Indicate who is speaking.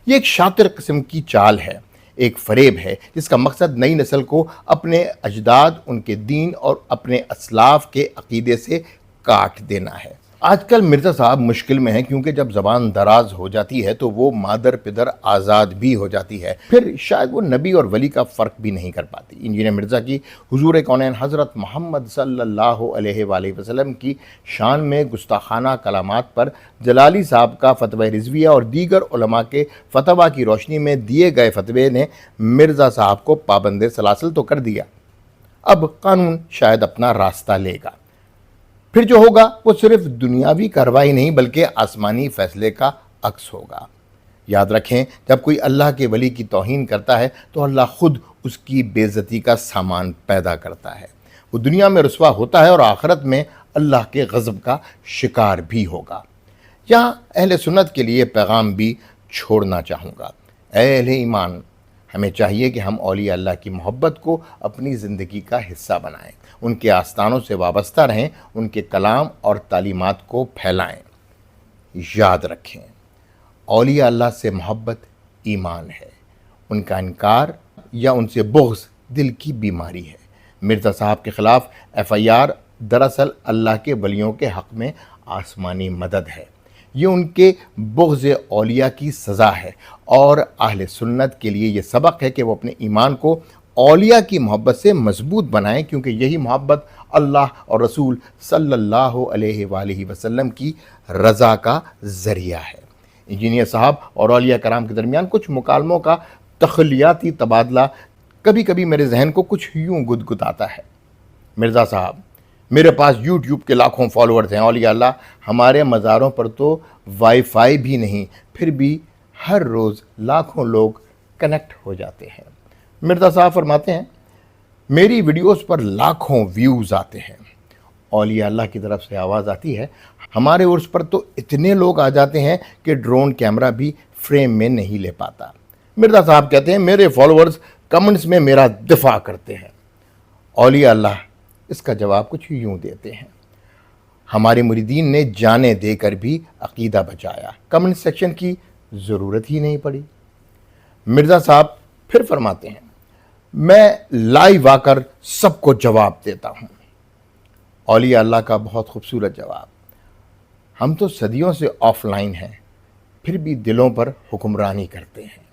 Speaker 1: یہ ایک شاطر قسم کی چال ہے، ایک فریب ہے جس کا مقصد نئی نسل کو اپنے اجداد، ان کے دین اور اپنے اسلاف کے عقیدے سے کاٹ دینا ہے۔ آج کل مرزا صاحب مشکل میں ہیں کیونکہ جب زبان دراز ہو جاتی ہے تو وہ مادر پدر آزاد بھی ہو جاتی ہے، پھر شاید وہ نبی اور ولی کا فرق بھی نہیں کر پاتی۔ انجینئر مرزا کی حضور کونین حضرت محمد صلی اللہ علیہ وآلہ وسلم کی شان میں گستاخانہ کلامات پر جلالی صاحب کا فتوی رضویہ اور دیگر علماء کے فتویٰ کی روشنی میں دیے گئے فتوے نے مرزا صاحب کو پابند سلاسل تو کر دیا، اب قانون شاید اپنا راستہ لے گا۔ پھر جو ہوگا وہ صرف دنیاوی کارروائی نہیں بلکہ آسمانی فیصلے کا عکس ہوگا۔ یاد رکھیں، جب کوئی اللہ کے ولی کی توہین کرتا ہے تو اللہ خود اس کی بے عزتی کا سامان پیدا کرتا ہے۔ وہ دنیا میں رسوا ہوتا ہے اور آخرت میں اللہ کے غضب کا شکار بھی ہوگا۔ یہاں اہل سنت کے لیے پیغام بھی چھوڑنا چاہوں گا۔ اے اہل ایمان، ہمیں چاہیے کہ ہم اولیاء اللہ کی محبت کو اپنی زندگی کا حصہ بنائیں، ان کے آستانوں سے وابستہ رہیں، ان کے کلام اور تعلیمات کو پھیلائیں۔ یاد رکھیں، اولیاء اللہ سے محبت ایمان ہے، ان کا انکار یا ان سے بغض دل کی بیماری ہے۔ مرزا صاحب کے خلاف FIR دراصل اللہ کے ولیوں کے حق میں آسمانی مدد ہے، یہ ان کے بغض اولیاء کی سزا ہے، اور اہل سنت کے لیے یہ سبق ہے کہ وہ اپنے ایمان کو اولیاء کی محبت سے مضبوط بنائیں، کیونکہ یہی محبت اللہ اور رسول صلی اللہ علیہ وآلہ وسلم کی رضا کا ذریعہ ہے۔ انجینئر صاحب اور اولیاء کرام کے درمیان کچھ مکالموں کا تخیلیاتی تبادلہ کبھی کبھی میرے ذہن کو کچھ یوں گدگداتا ہے۔ مرزا صاحب، میرے پاس YouTube کے لاکھوں فالورز ہیں، اولیاء اللہ ہمارے مزاروں پر تو وائی فائی بھی نہیں، پھر بھی ہر روز لاکھوں لوگ کنیکٹ ہو جاتے ہیں۔ مرزا صاحب فرماتے ہیں، میری ویڈیوز پر لاکھوں ویوز آتے ہیں، اولیاء اللہ کی طرف سے آواز آتی ہے، ہمارے عرس پر تو اتنے لوگ آ جاتے ہیں کہ ڈرون کیمرہ بھی فریم میں نہیں لے پاتا۔ مرزا صاحب کہتے ہیں، میرے فالورز کمنٹس میں میرا دفاع کرتے ہیں۔ اولیاء اللہ اس کا جواب کچھ یوں دیتے ہیں، ہمارے مریدین نے جانیں دے کر بھی عقیدہ بچایا، کمنٹ سیکشن کی ضرورت ہی نہیں پڑی۔ مرزا صاحب پھر فرماتے ہیں، میں لائیو آ کر سب کو جواب دیتا ہوں۔ اولیاء اللہ کا بہت خوبصورت جواب، ہم تو صدیوں سے آف لائن ہیں، پھر بھی دلوں پر حکمرانی کرتے ہیں۔